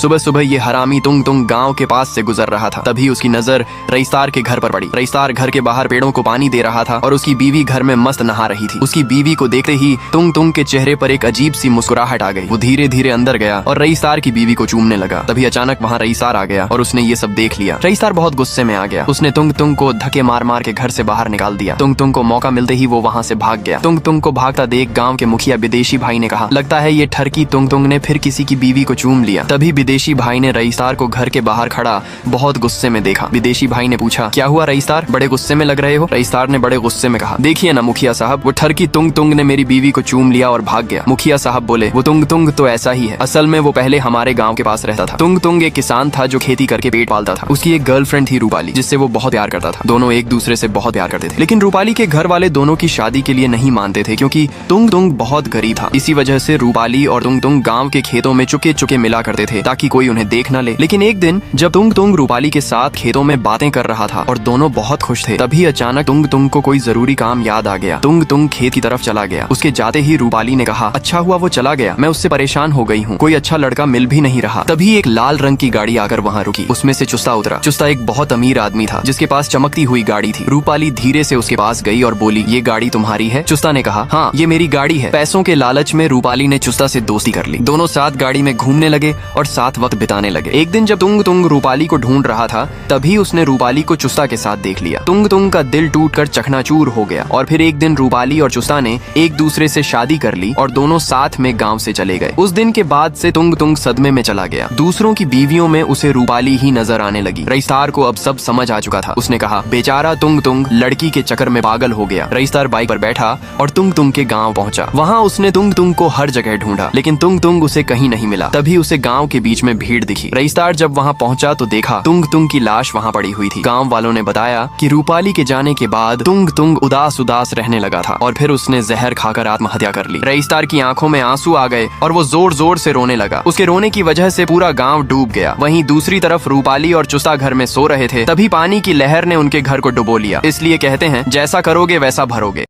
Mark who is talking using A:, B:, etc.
A: सुबह सुबह ये हरामी तुंग तुंग गांव के पास से गुजर रहा था। तभी उसकी नजर रईसदार के घर पर पड़ी। रईसदार घर के बाहर पेड़ों को पानी दे रहा था और उसकी बीवी घर में मस्त नहा रही थी। उसकी बीवी को देखते ही तुंग तुंग के चेहरे पर एक अजीब सी मुस्कुराहट आ गई। वो धीरे धीरे अंदर गया और रईसदार की बीवी को चूमने लगा। तभी अचानक वहाँ रईसदार आ गया और उसने ये सब देख लिया। रईसदार बहुत गुस्से में आ गया। उसने तुंग तुंग को धक्के मार मार के घर से बाहर निकाल दिया। तुंग तुंग को मौका मिलते ही वो वहाँ से भाग गया। तुंग तुंग को भागता देख गाँव के मुखिया विदेशी भाई ने कहा, लगता है ये ठरकी तुंग तुंग ने फिर किसी की बीवी को चूम लिया। तभी विदेशी भाई ने रईसदार को घर के बाहर खड़ा बहुत गुस्से में देखा। विदेशी भाई ने पूछा, क्या हुआ रईसदार, बड़े गुस्से में लग रहे हो? रईसदार ने बड़े गुस्से में कहा, देखिए ना मुखिया साहब, वो ठरकी तुंग तुंग ने मेरी बीवी को चूम लिया और भाग गया। मुखिया साहब बोले, वो तुंग तुंग तो ऐसा ही है, असल में वो पहले हमारे गाँव के पास रहता था। तुंग तुंग एक किसान था जो खेती करके पेट पालता था। उसकी एक गर्लफ्रेंड थी रूपाली, जिससे वो बहुत प्यार करता था। दोनों एक दूसरे से बहुत प्यार करते थे। लेकिन रूपाली के घर वाले दोनों की शादी के लिए नहीं मानते थे, क्योंकि तुंग तुंग बहुत गरीब था। इसी वजह से रूपाली और तुंग तुंग गाँव के खेतों में चुके चुके मिला करते थे ताकि कोई उन्हें देख न ले। लेकिन एक दिन जब तुंग तुंग रूपाली के साथ खेतों में बातें कर रहा था और दोनों बहुत खुश थे, तभी अचानक तुंग तुंग को कोई जरूरी काम याद आ गया। तुंग तुंग खेत की तरफ चला गया। उसके जाते ही रूपाली ने कहा, अच्छा हुआ वो चला गया, मैं उससे परेशान हो गई हूँ, कोई अच्छा लड़का मिल भी नहीं रहा। तभी एक लाल रंग की गाड़ी आकर वहाँ रुकी। उसमें से चुस्ता उतरा। चुस्ता एक बहुत अमीर आदमी था जिसके पास चमकती हुई गाड़ी थी। रूपाली धीरे से उसके पास गई और बोली, ये गाड़ी तुम्हारी है? चुस्ता ने कहा, हाँ ये मेरी गाड़ी है। पैसों के लालच में रूपाली ने चुस्ता से दोस्ती कर ली। दोनों साथ गाड़ी में घूमने लगे और साथ वक्त बिताने लगे। एक दिन जब तुंग तुंग रूपाली को ढूंढ रहा था, तभी उसने रूपाली को चुस्ता के साथ देख लिया। तुंग तुंग का दिल टूटकर चकनाचूर हो गया। और फिर एक दिन रूपाली और चुस्ता ने एक दूसरे से शादी कर ली और दोनों साथ में गांव से चले गए। उस दिन के बाद से तुंग तुंग सदमे में चला गया। दूसरों की बीवियों में उसे रूपाली ही नजर आने लगी। रईसदार को अब सब समझ आ चुका था। उसने कहा, बेचारा तुंग तुंग लड़की के चक्कर में पागल हो गया। रईसदार बाइक पर बैठा और तुंग तुंग के गाँव पहुंचा। वहाँ उसने तुंग तुंग को हर जगह ढूंढा, लेकिन तुंग तुंग उसे कहीं नहीं मिला। तभी उसे गाँव के बीच में भीड़ दिखी। रईसदार जब वहाँ पहुंचा तो देखा तुंग तुंग की लाश वहाँ पड़ी हुई थी। गाँव वालों ने बताया कि रूपाली के जाने के बाद तुंग तुंग उदास उदास रहने लगा था और फिर उसने जहर खाकर आत्महत्या कर ली। रईसदार की आंखों में आंसू आ गए और वो जोर जोर से रोने लगा। उसके रोने की वजह से पूरा गांव डूब गया। वहीं दूसरी तरफ रूपाली और चुस्ता घर में सो रहे थे। तभी पानी की लहर ने उनके घर को डुबो लिया। इसलिए कहते हैं, जैसा करोगे वैसा भरोगे।